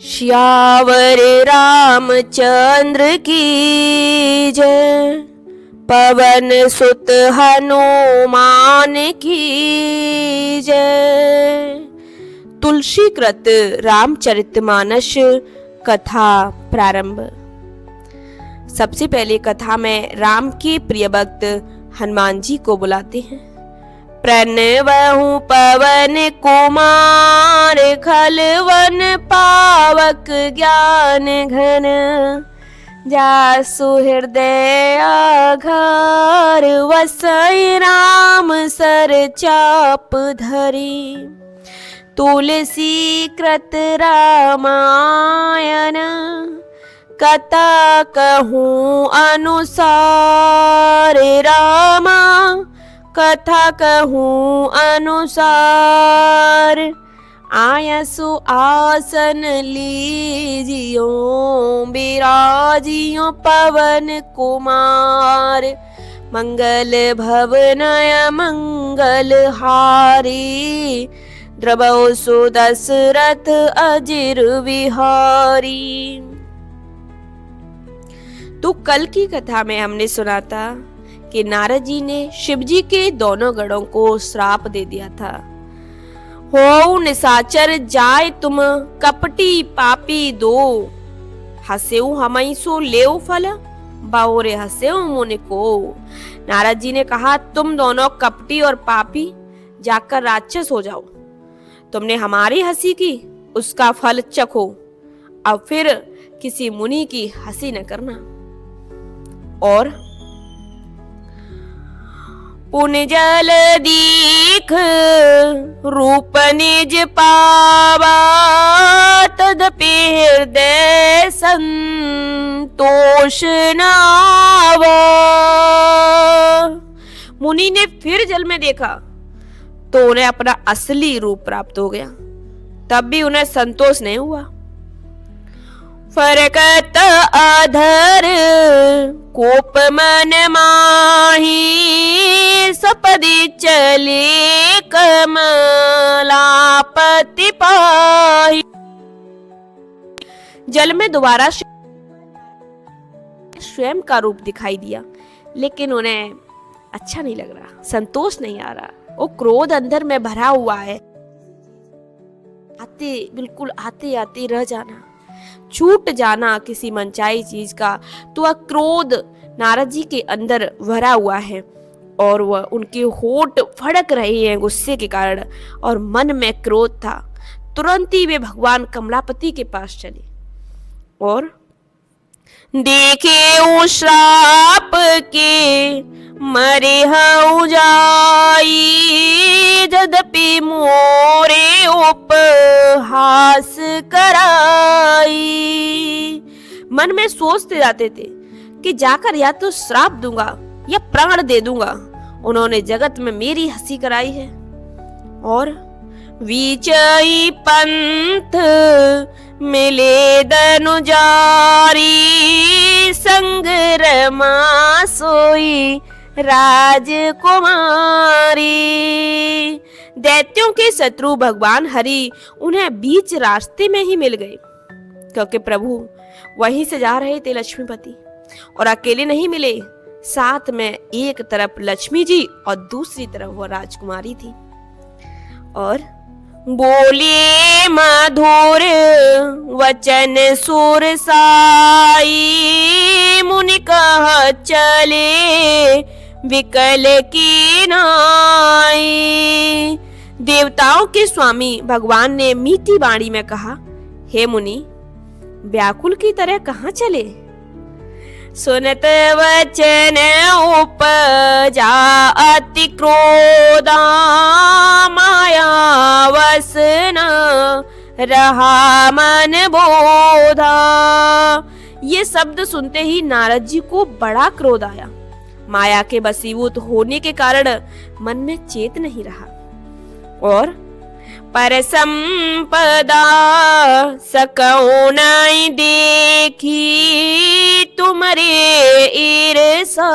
श्यावर रामचंद्र की जय, पवन सुत हनुमान की जय। तुलसी कृत रामचरितमानस कथा प्रारंभ। सबसे पहले कथा में राम के प्रिय भक्त हनुमान जी को बुलाते हैं। प्रणवहु पवन कुमार, खलवन पावक ज्ञान घन, जासु हृदय आधार, वसई राम सर चाप धरी। तुलसी कृत रामायण, कथा कहूँ अनुसार, रामा कथा कहूँ अनुसार। आयसु आसन लीजियो, बिराजियो पवन कुमार, मंगल भवनय मंगल हारी, द्रवौ सुदशरथ अजिर विहारी। तो कल की कथा में हमने सुना था कि नारद जी ने शिव जी के दोनों गणों को श्राप दे दिया था। हो निशाचर जाय तुम कपटी पापी दो, हसेऊ हमई सो लेऊ फल, बाओरे हसेऊ मुनि को। नारद जी ने कहा तुम दोनों कपटी और पापी जाकर राक्षस हो जाओ। तुमने हमारी हंसी की, उसका फल चखो, अब फिर किसी मुनि की हंसी न करना। और पुण्य जल दीख रूप निज पावा, तदपि हृदय संतोष नावा। मुनि ने फिर जल में देखा तो उन्हें अपना असली रूप प्राप्त हो गया, तब भी उन्हें संतोष नहीं हुआ। फरकत अधर कोप मन माही, सपदि चले कमलापति पाही। जल में दोबारा स्वयं का रूप दिखाई दिया, लेकिन उन्हें अच्छा नहीं लग रहा, संतोष नहीं आ रहा। वो क्रोध अंदर में भरा हुआ है। बिल्कुल आते आते रह जाना, छूट जाना किसी मनचाही चीज का, तो वह क्रोध नारद जी के अंदर भरा हुआ है और वह उनके होठ फड़क रहे हैं गुस्से के कारण, और मन में क्रोध था। तुरंत ही वे भगवान कमलापति के पास चले और देखे श्राप के मरे हऊ जाई, यद्यपि मोरे उपहास कराई। मन में सोचते जाते थे कि जाकर या तो श्राप दूंगा या प्राण दे दूंगा, उन्होंने जगत में मेरी हंसी कराई है। और विचई पंथ मिले दनुजारी, संग्रमा सोई राजकुमारी। दैत्यों के शत्रु भगवान हरि उन्हें बीच रास्ते में ही मिल गए, क्योंकि प्रभु वहीं से जा रहे थे लक्ष्मीपति, और अकेले नहीं मिले, साथ में एक तरफ लक्ष्मी जी और दूसरी तरफ वो राजकुमारी थी। और बोले मधुर वचन सुर साई, मुनि कह चले विकल की नाई। देवताओं के स्वामी भगवान ने मीठी वाणी में कहा, हे मुनि व्याकुल की तरह कहाँ चले। सुनत वचन उपजा अति क्रोधा, माया वसन रहा मन बोधा। ये शब्द सुनते ही नारद जी को बड़ा क्रोध आया। माया के वशीभूत होने के कारण मन में चेत नहीं रहा, और पर संपदा सकौ नहीं देखी, तुमरे ईर्षा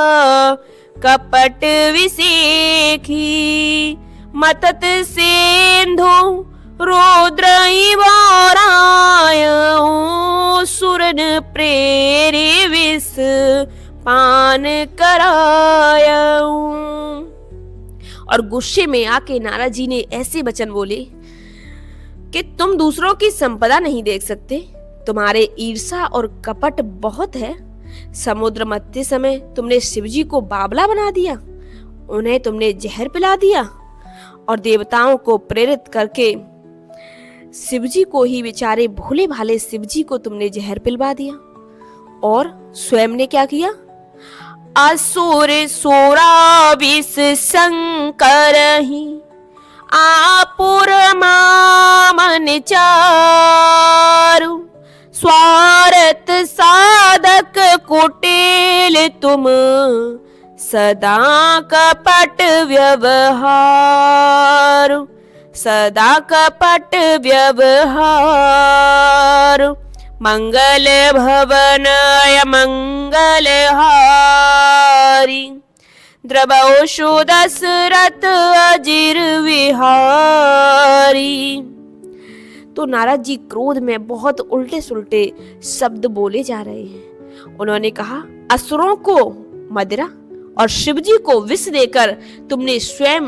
कपट विसेखी। मतत सेंधु रुद्र वाराय प्रेरे विष पान करायऊं। और गुस्से में आके नारद जी ने ऐसे वचन बोले कि तुम दूसरों की संपदा नहीं देख सकते, तुम्हारे ईर्षा और कपट बहुत है। समुद्र मथते समय तुमने शिवजी को बावला बना दिया, उन्हें तुमने जहर पिला दिया और देवताओं को प्रेरित करके शिवजी को ही, बेचारे भोले भाले शिवजी को तुमने जहर पिलवा दिया। और स्वयं ने क्या किया? असुर सोरा विष शंकर ही आपुर मामन चारु, स्वार्थ साधक कुटिल तुम सदा कपट व्यवहार, सदा कपट व्यवहार। मंगल भवन मंगल हारी, द्रवशु दशरथ अजिर विहारी। तो नारद जी क्रोध में बहुत उल्टे सुल्टे शब्द बोले जा रहे हैं। उन्होंने कहा, असुरों को मदिरा और शिवजी को विष देकर तुमने स्वयं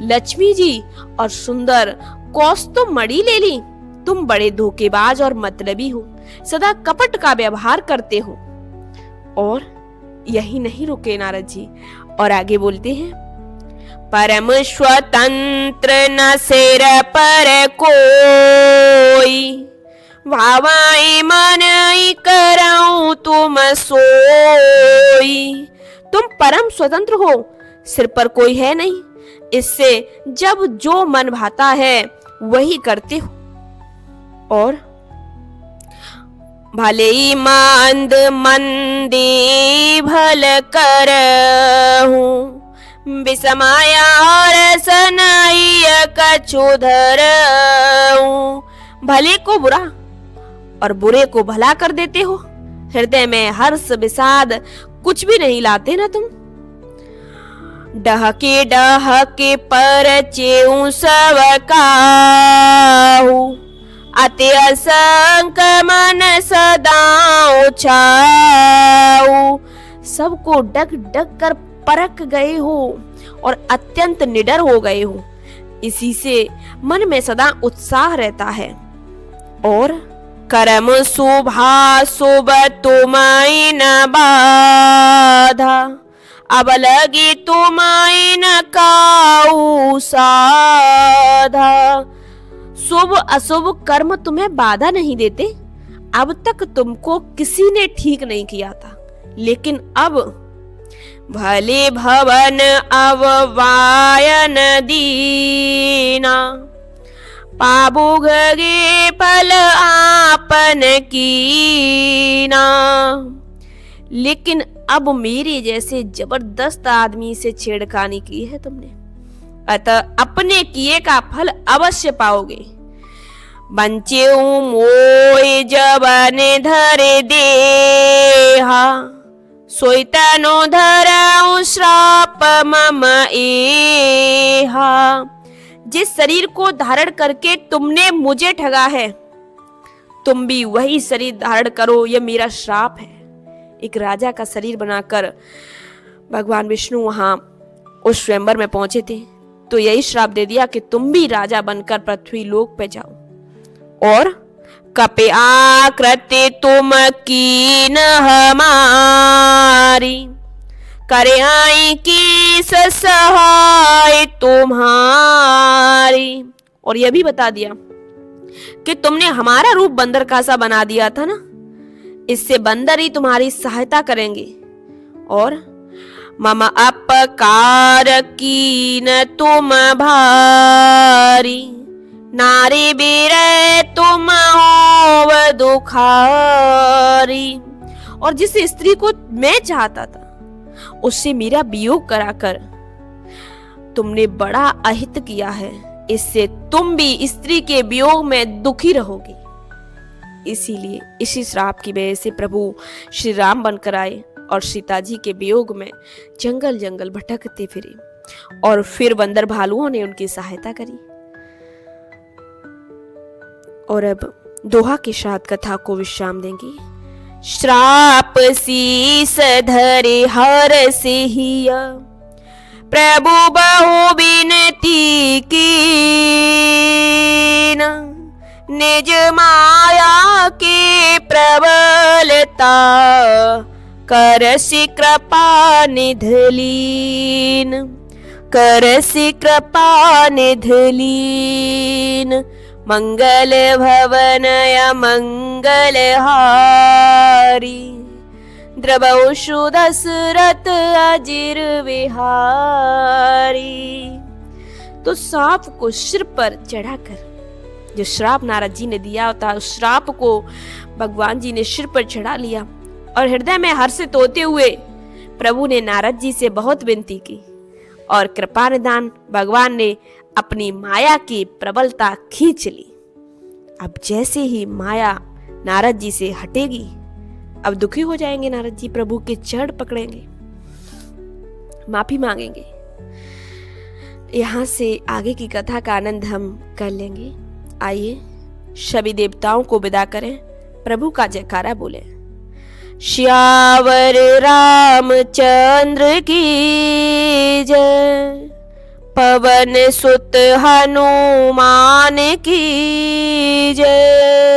लक्ष्मी जी और सुंदर कौस्तुभ मणि ले ली। तुम बड़े धोखेबाज और मतलबी हो, सदा कपट का व्यवहार करते हो। और यही नहीं रुके नारद जी और आगे बोलते हैं, परम स्वतंत्र न सिर पर कोई, भावाई मन करऊं तुम सोई। तुम परम स्वतंत्र हो, सिर पर कोई है नहीं, इससे जब जो मन भाता है वही करते हो। और भले ही मंद मंदी भल करहूं, विषमाया और सनाई कछुधरऊं। भले को बुरा और बुरे को भला कर देते हो, हृदय में हर्ष विषाद कुछ भी नहीं लाते ना तुम। डहके पर चेऊ सब काहू, अति असंक मन सदा छाऊ। सबको डग डग कर परख गए हो और अत्यंत निडर हो गए हो, इसी से मन में सदा उत्साह रहता है। और करम शोभा शुभ तुम्हारी न बाधा, अब लगी तुम्हारी न काऊ साधा। शुभ अशुभ कर्म तुम्हें बाधा नहीं देते। अब तक तुमको किसी ने ठीक नहीं किया था, लेकिन अब भले भवन अववायन दीना, पाबु घगे फल आपन कीना। लेकिन अब मेरे जैसे जबरदस्त आदमी से छेड़खानी की है तुमने, अतः अपने किए का फल अवश्य पाओगे। बंचे मोय जबन धरे देहा, सोइतनो धराऊं श्राप मम एहा। जिस शरीर को धारण करके तुमने मुझे ठगा है, तुम भी वही शरीर धारण करो, यह मेरा श्राप है। एक राजा का शरीर बनाकर भगवान विष्णु वहां उस स्वयंवर में पहुंचे थे, तो यही श्राप दे दिया कि तुम भी राजा बनकर पृथ्वी लोक पे जाओ। और कपे आकृति तुम कीन हमारी, करे आई की सहाय तुम्हारी। और यह भी बता दिया कि तुमने हमारा रूप बंदर का सा बना दिया था ना, इससे बंदर ही तुम्हारी सहायता करेंगे। और मम अपकार कीन तुम भारी, नारी बीरे तुम होव दुखारी। और जिस स्त्री को मैं चाहता था उससे मेरा वियोग कराकर तुमने बड़ा अहित किया है, इससे तुम भी स्त्री के वियोग में दुखी रहोगे। इसीलिए इसी श्राप की वजह से प्रभु श्री राम बनकर आए और सीता जी के वियोग में जंगल जंगल भटकते फिरे, और फिर बंदर भालुओं ने उनकी सहायता करी। और अब दोहा की श्राद्ध कथा को विश्राम देंगे। श्राप शीस धरे हर से हिया, प्रभु बहु बिनती कीन, निज माया के प्रबलता करसि कृपा निधलीन, करसि कृपा निधलीन। मंगल भवनय मंगल हारी, द्रवशु दशरथ अजिर विहारी। तो सांप को सिर पर चढ़ाकर, जो श्राप नारद जी ने दिया होता उस श्राप को भगवान जी ने सिर पर चढ़ा लिया और हृदय में हर्षित होते हुए प्रभु ने नारद जी से बहुत विनती की और कृपा निदान भगवान ने अपनी माया की प्रबलता खींच ली। अब जैसे ही माया नारद जी से हटेगी, अब दुखी हो जाएंगे नारद जी, प्रभु के चरण पकड़ेंगे, माफी मांगेंगे। यहां से आगे की कथा का आनंद हम कर लेंगे। आइए सभी देवताओं को विदा करें, प्रभु का जयकारा बोले। श्यावर रामचंद्र की जय, पवन सुत हनुमान की जय।